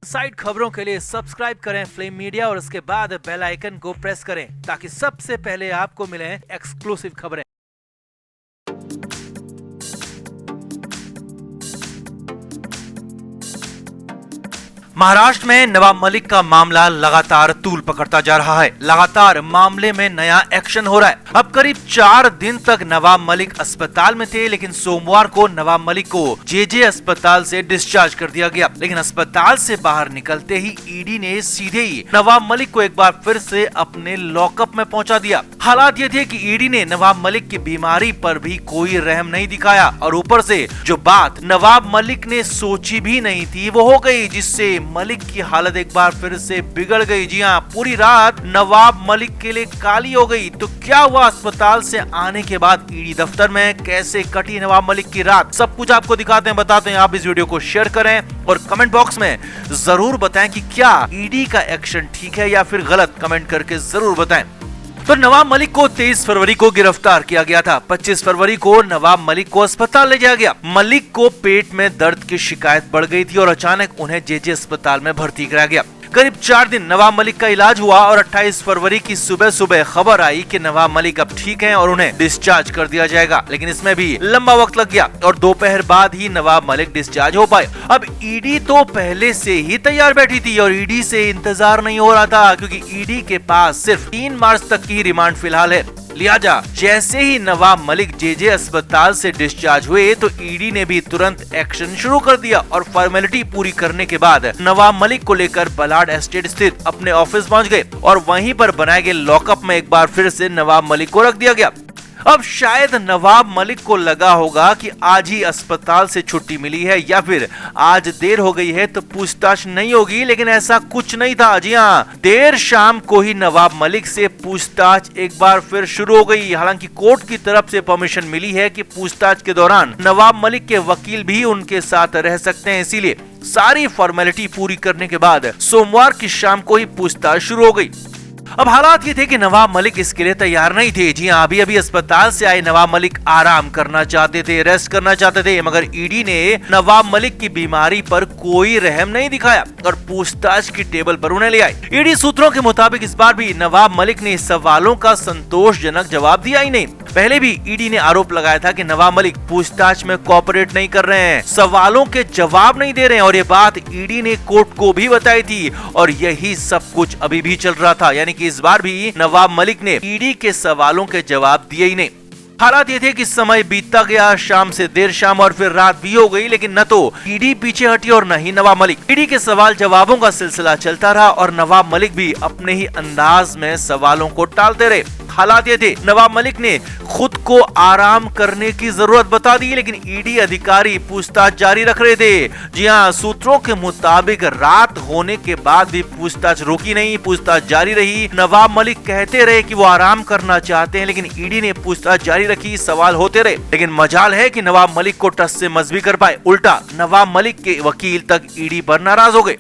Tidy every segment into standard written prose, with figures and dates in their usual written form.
Side खबरों के लिए सब्सक्राइब करें फ्लेम मीडिया और उसके बाद बेल आइकन को प्रेस करें ताकि सबसे पहले आपको मिले एक्सक्लूसिव खबरें। महाराष्ट्र में नवाब मलिक का मामला लगातार तूल पकड़ता जा रहा है। लगातार मामले में नया एक्शन हो रहा है। अब करीब 4 दिन तक नवाब मलिक अस्पताल में थे, लेकिन सोमवार को नवाब मलिक को जेजे अस्पताल से डिस्चार्ज कर दिया गया। लेकिन अस्पताल से बाहर निकलते ही ईडी ने सीधे ही नवाब मलिक को एक बार फिर से अपने लॉकअप में पहुंचा दिया। हालात ये थे कि ईडी ने नवाब मलिक की बीमारी पर भी कोई रहम नहीं दिखाया और ऊपर से जो बात नवाब मलिक ने सोची भी नहीं थी वो हो गई, जिससे मलिक की हालत एक बार फिर से बिगड़ गई। जी हाँ, पूरी रात नवाब मलिक के लिए काली हो गई। तो क्या हुआ अस्पताल से आने के बाद ईडी दफ्तर में, कैसे कटी नवाब मलिक की रात, सब कुछ आपको दिखाते हैं, बताते हैं। आप इस वीडियो को शेयर करें और कमेंट बॉक्स में जरूर बताएं कि क्या ईडी का एक्शन ठीक है या फिर गलत। कमेंट करके जरूर बताएं। तो नवाब मलिक को 23 फरवरी को गिरफ्तार किया गया था। 25 फरवरी को नवाब मलिक को अस्पताल ले जाया गया। मलिक को पेट में दर्द की शिकायत बढ़ गई थी और अचानक उन्हें जेजे अस्पताल में भर्ती कराया गया। करीब 4 दिन नवाब मलिक का इलाज हुआ और 28 फरवरी की सुबह सुबह खबर आई कि नवाब मलिक अब ठीक हैं और उन्हें डिस्चार्ज कर दिया जाएगा। लेकिन इसमें भी लंबा वक्त लग गया और दोपहर बाद ही नवाब मलिक डिस्चार्ज हो पाए। अब ईडी तो पहले से ही तैयार बैठी थी और ईडी से इंतजार नहीं हो रहा था, क्योंकि ईडी के पास सिर्फ 3 मार्च तक की रिमांड फिलहाल है। लिहाजा जैसे ही नवाब मलिक जेजे अस्पताल से डिस्चार्ज हुए तो ईडी ने भी तुरंत एक्शन शुरू कर दिया और फॉर्मेलिटी पूरी करने के बाद नवाब मलिक को लेकर बलाड एस्टेट स्थित अपने ऑफिस पहुंच गए और वहीं पर बनाए गए लॉकअप में एक बार फिर से नवाब मलिक को रख दिया गया। अब शायद नवाब मलिक को लगा होगा कि आज ही अस्पताल से छुट्टी मिली है या फिर आज देर हो गई है तो पूछताछ नहीं होगी, लेकिन ऐसा कुछ नहीं था। जी हाँ, देर शाम को ही नवाब मलिक से पूछताछ एक बार फिर शुरू हो गई। हालांकि कोर्ट की तरफ से परमिशन मिली है कि पूछताछ के दौरान नवाब मलिक के वकील भी उनके साथ रह सकते हैं, इसीलिए सारी फॉर्मेलिटी पूरी करने के बाद सोमवार की शाम को ही पूछताछ शुरू हो गई। अब हालात ये थे कि नवाब मलिक इसके लिए तैयार नहीं थे। जी हाँ, अभी अस्पताल से आए नवाब मलिक आराम करना चाहते थे, रेस्ट करना चाहते थे, मगर ईडी ने नवाब मलिक की बीमारी पर कोई रहम नहीं दिखाया और पूछताछ की टेबल पर उन्हें ले आए। ईडी सूत्रों के मुताबिक इस बार भी नवाब मलिक ने सवालों का संतोषजनक जवाब दिया ही नहीं। पहले भी ईडी ने आरोप लगाया था कि नवाब मलिक पूछताछ में कोऑपरेट नहीं कर रहे हैं, सवालों के जवाब नहीं दे रहे हैं और ये बात ईडी ने कोर्ट को भी बताई थी और यही सब कुछ अभी भी चल रहा था। यानी कि इस बार भी नवाब मलिक ने ईडी के सवालों के जवाब दिए ही नहीं। हालात ये थे कि समय बीतता गया, शाम से देर शाम और फिर रात भी हो गई, लेकिन न तो ईडी पीछे हटी और न ही नवाब मलिक। ईडी के सवाल जवाबों का सिलसिला चलता रहा और नवाब मलिक भी अपने ही अंदाज में सवालों को टालते रहे। हालात ये थे, नवाब मलिक ने खुद को आराम करने की जरूरत बता दी, लेकिन ईडी अधिकारी पूछताछ जारी रख रहे थे। जी हाँ, सूत्रों के मुताबिक रात होने के बाद भी पूछताछ रुकी नहीं, पूछताछ जारी रही। नवाब मलिक कहते रहे कि वो आराम करना चाहते हैं, लेकिन ईडी ने पूछताछ जारी रखी, सवाल होते रहे। लेकिन मजाल है कि नवाब मलिक को टस से मस भी कर पाए, उल्टा नवाब मलिक के वकील तक ईडी पर नाराज हो गए।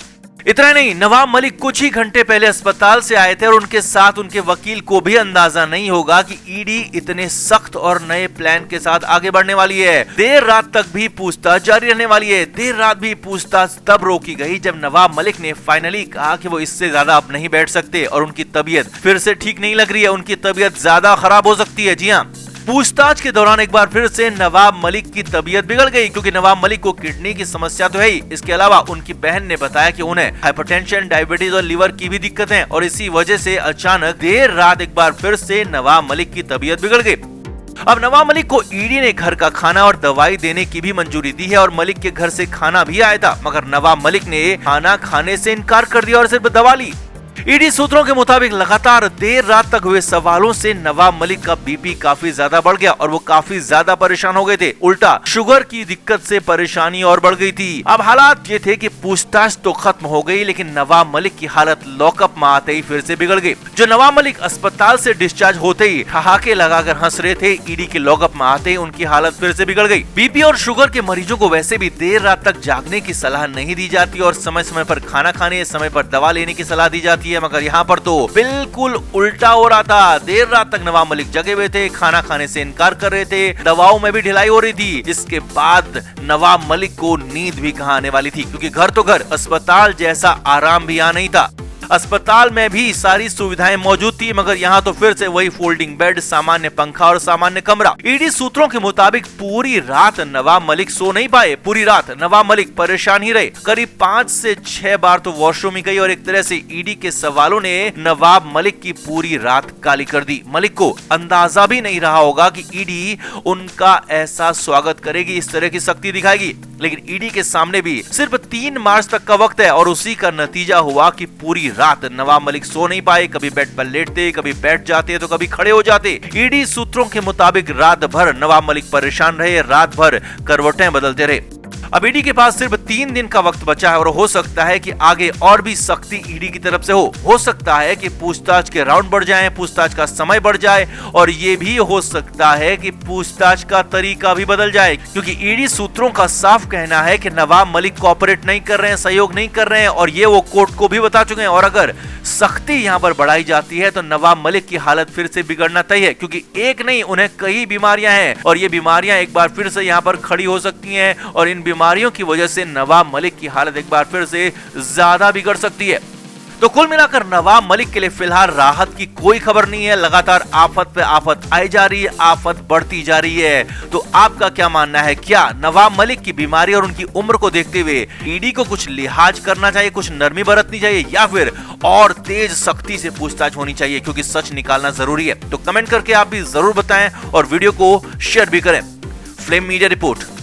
इतना नहीं, नवाब मलिक कुछ ही घंटे पहले अस्पताल से आए थे और उनके साथ उनके वकील को भी अंदाजा नहीं होगा कि ईडी इतने सख्त और नए प्लान के साथ आगे बढ़ने वाली है। देर रात तक भी पूछताछ जारी रहने वाली है। देर रात भी पूछताछ तब रोकी गई जब नवाब मलिक ने फाइनली कहा कि वो इससे ज्यादा अब नहीं बैठ सकते और उनकी तबीयत फिर से ठीक नहीं लग रही है, उनकी तबीयत ज्यादा खराब हो सकती है। जी हाँ, पूछताछ के दौरान एक बार फिर से नवाब मलिक की तबीयत बिगड़ गई, क्योंकि नवाब मलिक को किडनी की समस्या तो है ही, इसके अलावा उनकी बहन ने बताया कि उन्हें हाइपरटेंशन, डायबिटीज और लीवर की भी दिक्कत है और इसी वजह से अचानक देर रात एक बार फिर से नवाब मलिक की तबीयत बिगड़ गई। अब नवाब मलिक को ईडी ने घर का खाना और दवाई देने की भी मंजूरी दी है और मलिक के घर से खाना भी आया था, मगर नवाब मलिक ने खाना खाने से इनकार कर दिया और सिर्फ दवा ली। ईडी सूत्रों के मुताबिक लगातार देर रात तक हुए सवालों से नवाब मलिक का बीपी काफी ज्यादा बढ़ गया और वो काफी ज्यादा परेशान हो गए थे। उल्टा शुगर की दिक्कत से परेशानी और बढ़ गई थी। अब हालात ये थे कि पूछताछ तो खत्म हो गई, लेकिन नवाब मलिक की हालत लॉकअप में आते ही फिर से बिगड़ गई। जो नवाब मलिक अस्पताल से डिस्चार्ज होते ही ठहाके लगाकर हंस रहे थे, ईडी के लॉकअप में आते ही उनकी हालत फिर से बिगड़ गई। बीपी और शुगर के मरीजों को वैसे भी देर रात तक जागने की सलाह नहीं दी जाती और समय समय पर खाना खाने, समय पर दवा लेने की सलाह दी जाती है। जाती है, मगर यहाँ पर तो बिल्कुल उल्टा हो रहा था। देर रात तक नवाब मलिक जगे हुए थे, खाना खाने से इनकार कर रहे थे, दवाओं में भी ढिलाई हो रही थी, जिसके बाद नवाब मलिक को नींद भी कहाँ आने वाली थी, क्योंकि घर तो घर, अस्पताल जैसा आराम भी यहाँ नहीं था। अस्पताल में भी सारी सुविधाएं मौजूद थी, मगर यहाँ तो फिर से वही फोल्डिंग बेड, सामान्य पंखा और सामान्य कमरा। ईडी सूत्रों के मुताबिक पूरी रात नवाब मलिक सो नहीं पाए। पूरी रात नवाब मलिक परेशान ही रहे। करीब 5 से 6 बार तो वॉशरूम ही गई और एक तरह से ईडी के सवालों ने नवाब मलिक की पूरी रात काली कर दी। मलिक को अंदाजा भी नहीं रहा होगा कि ईडी उनका ऐसा स्वागत करेगी, इस तरह की सख्ती दिखाएगी। लेकिन ईडी के सामने भी सिर्फ 3 मार्च तक का वक्त है और उसी का नतीजा हुआ कि पूरी रात नवाब मलिक सो नहीं पाए। कभी बेड पर लेटते, कभी बैठ जाते तो कभी खड़े हो जाते। ईडी सूत्रों के मुताबिक रात भर नवाब मलिक परेशान रहे, रात भर करवटें बदलते रहे। अब ईडी के पास सिर्फ 3 दिन का वक्त बचा है और हो सकता है कि आगे और भी सख्ती ईडी की तरफ से हो सकता है कि पूछताछ के राउंड बढ़ जाएं, पूछताछ का समय बढ़ जाए और ये भी हो सकता है कि पूछताछ का तरीका भी बदल जाए, क्योंकि ईडी सूत्रों का साफ कहना है कि नवाब मलिक कोऑपरेट नहीं कर रहे हैं, सहयोग नहीं कर रहे हैं और ये वो कोर्ट को भी बता चुके हैं। और अगर सख्ती यहाँ पर बढ़ाई जाती है तो नवाब मलिक की हालत फिर से बिगड़ना तय है, क्योंकि एक नहीं उन्हें कई बीमारियां हैं और ये बीमारियां एक बार फिर से यहाँ पर खड़ी हो सकती हैं और इन बीमारियों की वजह से नवाब मलिक की हालत एक बार फिर से ज्यादा बिगड़ सकती है। तो कुल मिलाकर नवाब मलिक के लिए फिलहाल राहत की कोई खबर नहीं है। लगातार आफत पे आफत आई जा रही है, आफत बढ़ती जा रही है। तो आपका क्या मानना है, क्या नवाब मलिक की बीमारी और उनकी उम्र को देखते हुए ईडी को कुछ लिहाज करना चाहिए, कुछ नरमी बरतनी चाहिए या फिर और तेज सख्ती से पूछताछ होनी चाहिए, क्योंकि सच निकालना जरूरी है? तो कमेंट करके आप भी जरूर बताएं और वीडियो को शेयर भी करें। Flame media report.